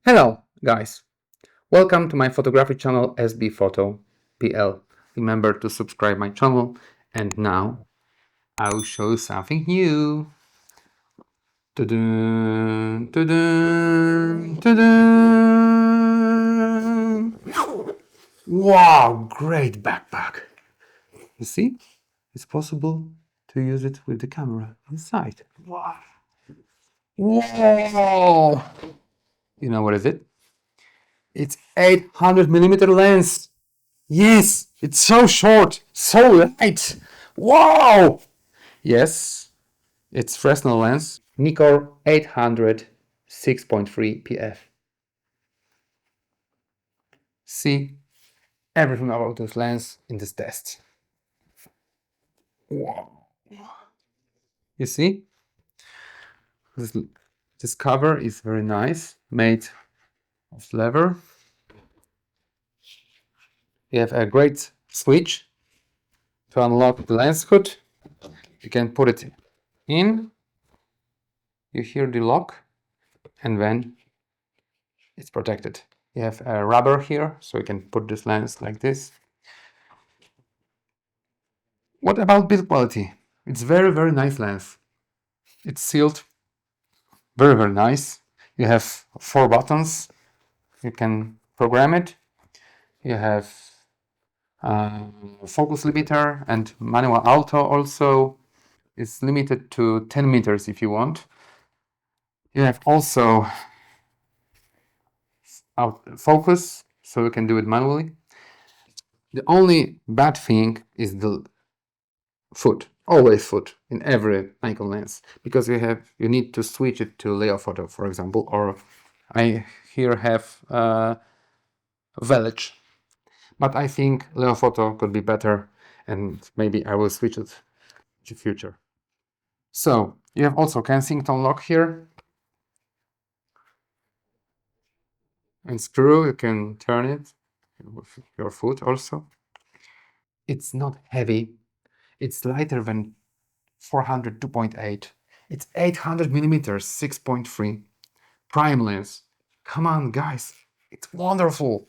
Hello guys, welcome to my photography channel SBFOTO.PL. Remember to subscribe my channel, and now I will show you something new. Ta-da, ta-da, ta-da. Wow, great backpack. You see, it's possible to use it with the camera inside. Wow. Whoa! You know what is it? It's 800mm lens. Yes, it's so short, so light. Wow! Yes, it's Fresnel lens, Nikkor 800 6.3 PF. See everything about this lens in this test. Wow! You see, this cover is very nice, made of leather. You have a great switch to unlock the lens hood. You can put it in. You hear the lock, and then it's protected. You have a rubber here, so you can put this lens like this. What about build quality? It's very nice lens. It's sealed very nice. You have 4 buttons. You can program it. You have focus limiter and manual auto also. It's limited to 10 meters if you want. You have also focus, so you can do it manually. The only bad thing is the foot, always foot in every Nikon lens, because you need to switch it to Leofoto, for example, or I here have Velage, but I think Leofoto could be better, and maybe I will switch it in the future. So you have also Kensington lock here, and screw, you can turn it with your foot also. It's not heavy, it's lighter than 400 2.8. It's 800mm 6.3 prime lens. Come on guys, it's wonderful.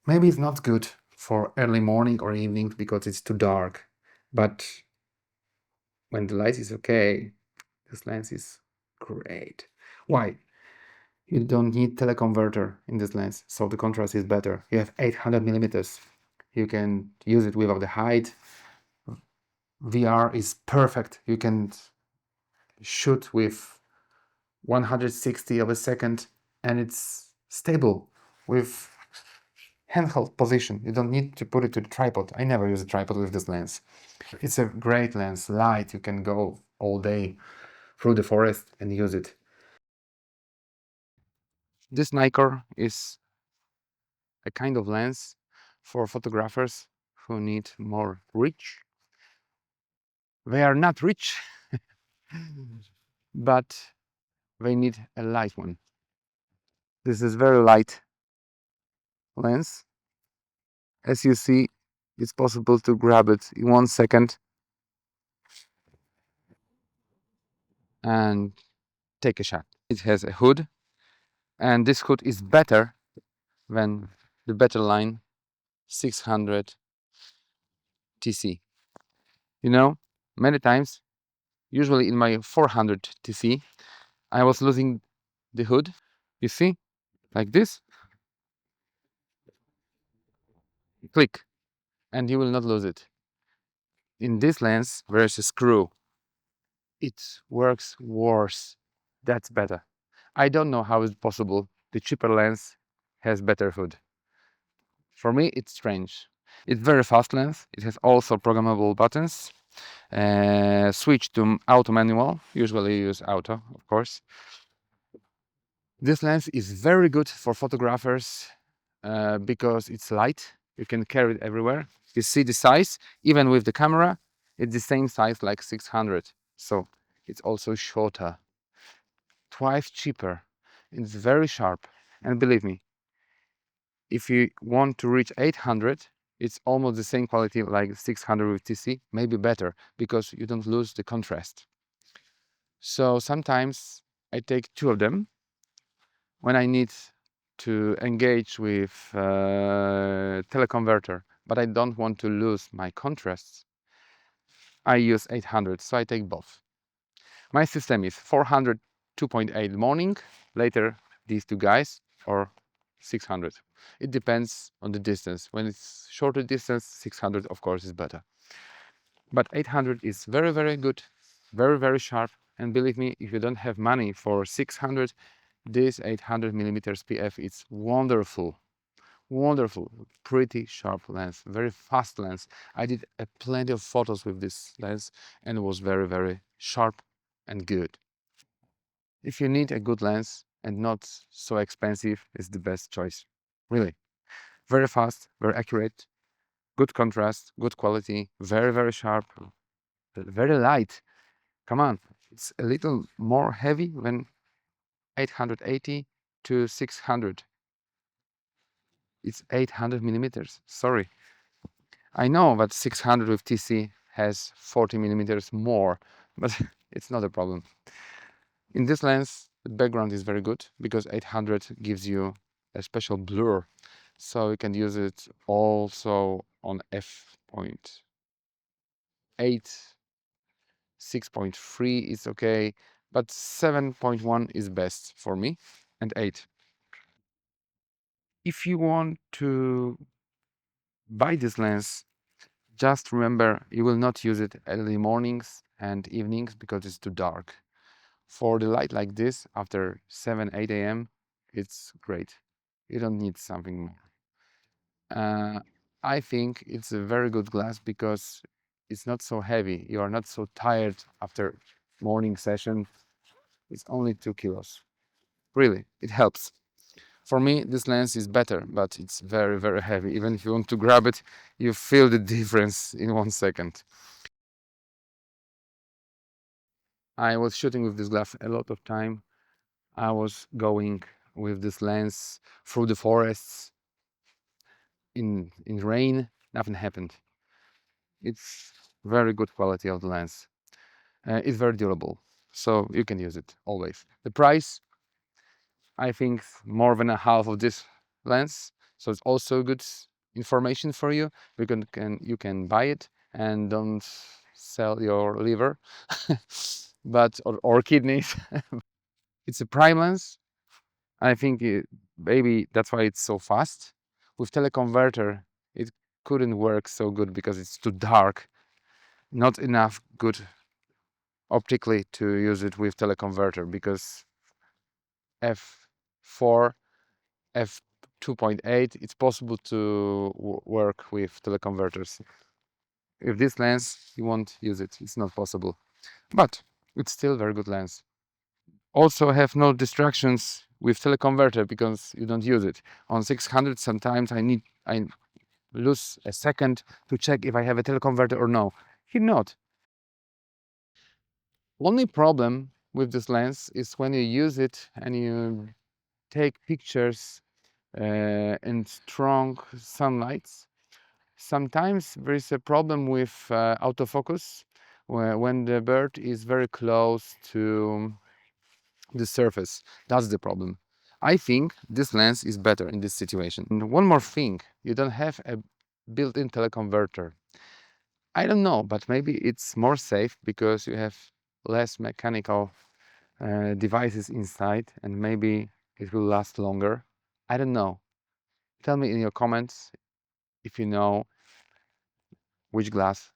Maybe it's not good for early morning or evening because it's too dark, but when the light is okay, this lens is great. Why? You don't need teleconverter in this lens, so the contrast is better. You have 800mm. You can use it without the height. VR is perfect. You can shoot with 160 of a second, and it's stable with handheld position. You don't need to put it to the tripod. I never use a tripod with this lens. It's a great lens, light. You can go all day through the forest and use it. This Nikkor is a kind of lens for photographers who need more reach. They are not rich, but they need a light one. This is very light lens. As you see, it's possible to grab it in 1 second and take a shot. It has a hood, and this hood is better than the better line 600 TC. You know, many times, usually in my 400 TC, I was losing the hood. You see, like this. Click, and you will not lose it. In this lens, there is a screw. It works worse. That's better. I don't know how it's possible. The cheaper lens has better hood. For me, it's strange. It's very fast lens. It has also programmable buttons. Switch to auto manual. Usually use auto, of course. This lens is very good for photographers because it's light. You can carry it everywhere. You see the size, even with the camera, it's the same size like 600. So it's also shorter, twice cheaper. It's very sharp. And believe me, if you want to reach 800, it's almost the same quality like 600 with TC, maybe better, because you don't lose the contrast. So sometimes I take 2 of them. when I need to engage with teleconverter, but I don't want to lose my contrasts, I use 800, so I take both. My system is 400 2.8 morning, later these two guys, or 600. It depends on the distance. When it's shorter distance, 600 of course is better. But 800 is very, very good, very, very sharp. And believe me, if you don't have money for 600, this 800 millimeters PF is wonderful. Wonderful, pretty sharp lens, very fast lens. I did plenty of photos with this lens and it was very, very sharp and good. If you need a good lens and not so expensive, it's the best choice. Really. Very fast, very accurate, good contrast, good quality, very, very sharp, very light. Come on, it's a little more heavy than 880 to 600. It's 800 millimeters. Sorry. I know that 600 with TC has 40 millimeters more, but it's not a problem. In this lens, the background is very good because 800 gives you a special blur. So you can use it also on f.8. 6.3 is okay, but 7.1 is best for me, and 8. If you want to buy this lens, just remember you will not use it early mornings and evenings because it's too dark. For the light like this, after 7, 8 a.m., it's great. You don't need something more. I think it's a very good glass because it's not so heavy. You are not so tired after morning session. It's only 2 kilos. Really, it helps. For me, this lens is better, but it's very, very heavy. Even if you want to grab it, you feel the difference in 1 second. I was shooting with this glass a lot of time. I was going with this lens through the forests in rain. Nothing happened. It's very good quality of the lens. It's very durable, so you can use it always. The price, I think, more than a half of this lens, so it's also good information for you. You can buy it and don't sell your liver, but or kidneys. It's a prime lens. I think maybe that's why it's so fast. With teleconverter, it couldn't work so good because it's too dark. Not enough good optically to use it with teleconverter because f4, f2.8, it's possible to work with teleconverters. With this lens, you won't use it. It's not possible. But it's still a very good lens. Also have no distractions with teleconverter because you don't use it. On 600 sometimes I lose a second to check if I have a teleconverter or no. Here not. Only problem with this lens is when you use it and you take pictures in strong sunlights. Sometimes there is a problem with autofocus when the bird is very close to the surface. That's the problem. I think this lens is better in this situation. And one more thing, you don't have a built-in teleconverter. I don't know, but maybe it's more safe because you have less mechanical devices inside and maybe it will last longer. I don't know. Tell me in your comments if you know which glass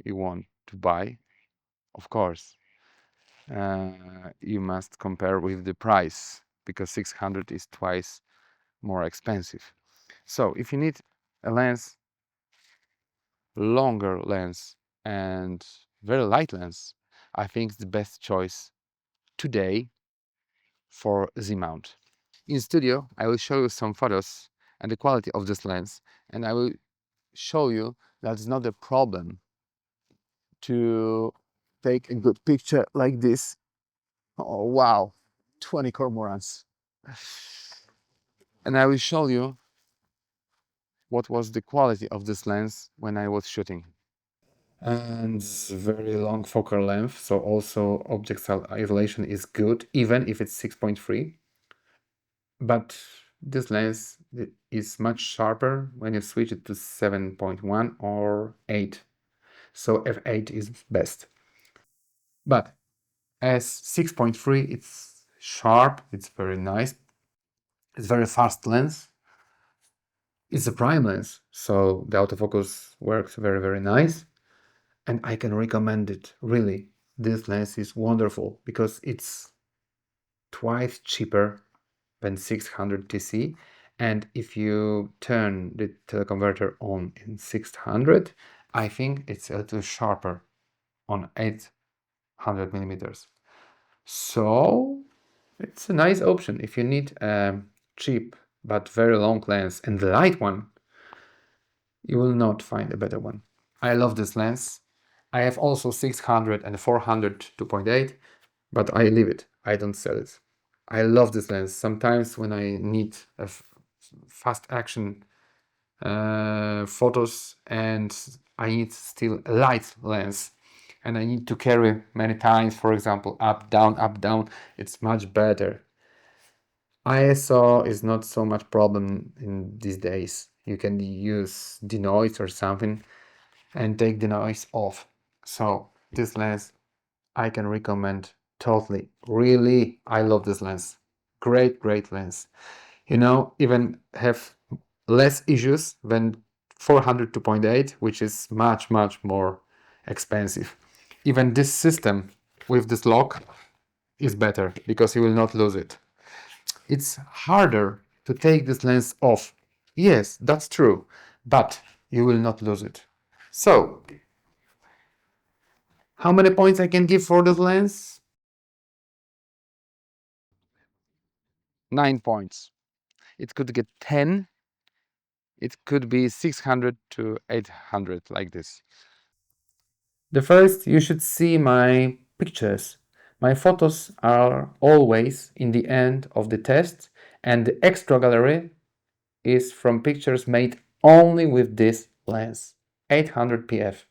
you want to buy. Of course, you must compare with the price because 600 is twice more expensive. So if you need a lens, longer lens and very light lens, I think it's the best choice today for Z mount. In studio, I will show you some photos and the quality of this lens, and I will show you that it's not a problem to take a good picture like this. Oh wow, 20 cormorants. And I will show you what was the quality of this lens when I was shooting. And very long focal length, so also object isolation is good, even if it's 6.3. but this lens is much sharper when you switch it to 7.1 or 8. So f8 is best. But as 6.3, it's sharp, it's very nice, it's very fast lens. It's a prime lens, so the autofocus works very, very nice. And I can recommend it, really. This lens is wonderful because it's twice cheaper than 600 TC. And if you turn the teleconverter on in 600, I think it's a little sharper on 800 millimeters. So it's a nice option if you need a cheap but very long lens and the light one. You will not find a better one. I love this lens. I have also 600 and 400 2.8, but I leave it. I don't sell it. I love this lens. Sometimes when I need a fast action photos and I need still a light lens and I need to carry many times, for example, up, down, it's much better. ISO is not so much problem in these days. You can use denoise or something and take the noise off. So this lens I can recommend totally. Really, I love this lens. Great, great lens. You know, even have less issues than 400 2.8, which is much, much more expensive. Even this system with this lock is better because you will not lose it. It's harder to take this lens off. Yes, that's true, but you will not lose it. So, how many points I can give for this lens? 9 points. It could get 10. It could be 600 to 800 like this. The first, you should see my pictures. My photos are always in the end of the test, and the extra gallery is from pictures made only with this lens, 800 pf.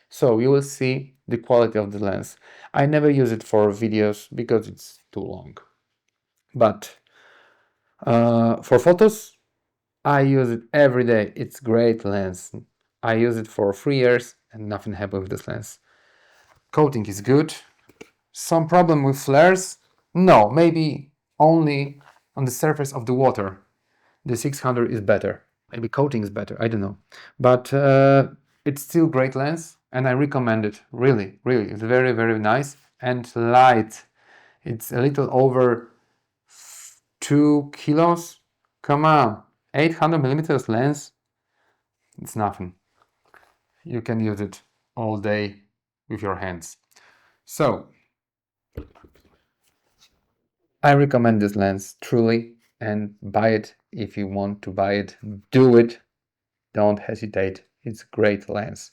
So you will see the quality of the lens. I never use it for videos because it's too long. But for photos, I use it every day. It's great lens. I use it for 3 years and nothing happened with this lens. Coating is good. Some problem with flares? No, maybe only on the surface of the water. The 600 is better. Maybe coating is better, I don't know. But it's still great lens and I recommend it. Really, really. It's very, very nice and light. It's a little over 2 kilos. Come on, 800 millimeters lens. It's nothing. You can use it all day with your hands. So, I recommend this lens truly and buy it if you want to buy it. Do it. Don't hesitate. It's a great lens.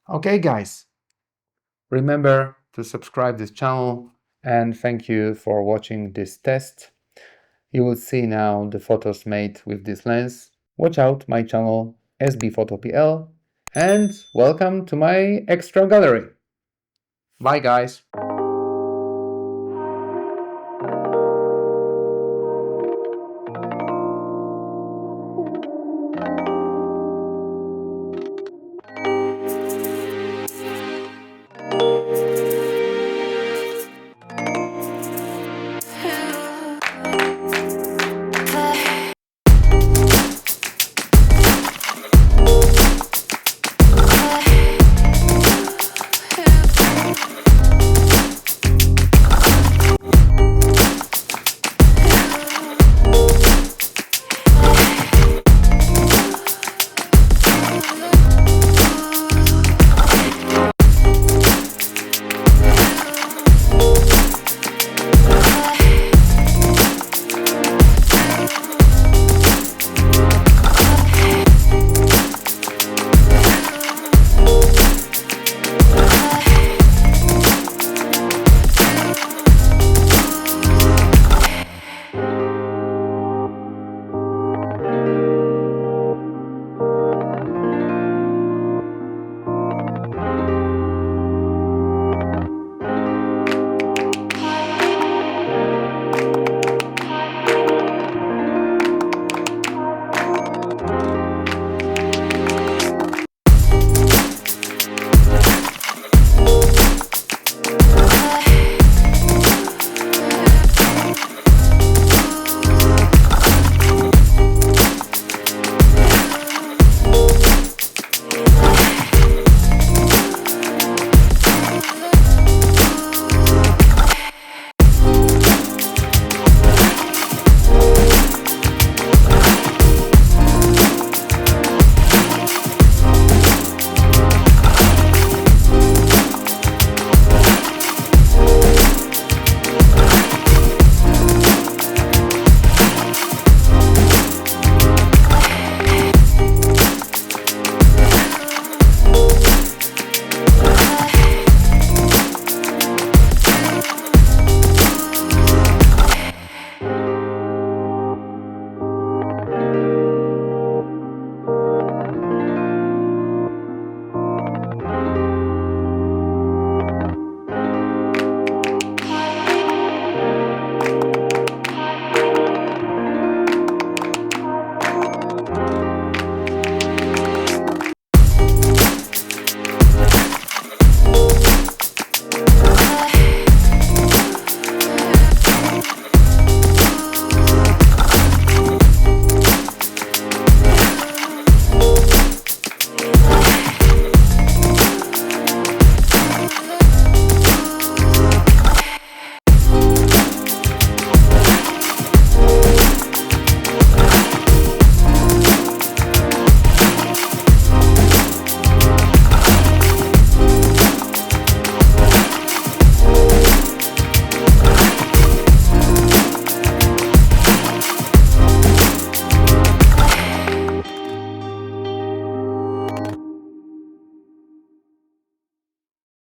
Okay, guys. Remember to subscribe this channel and thank you for watching this test. You will see now the photos made with this lens. Watch out my channel SBFOTO.PL and welcome to my extra gallery. Bye guys.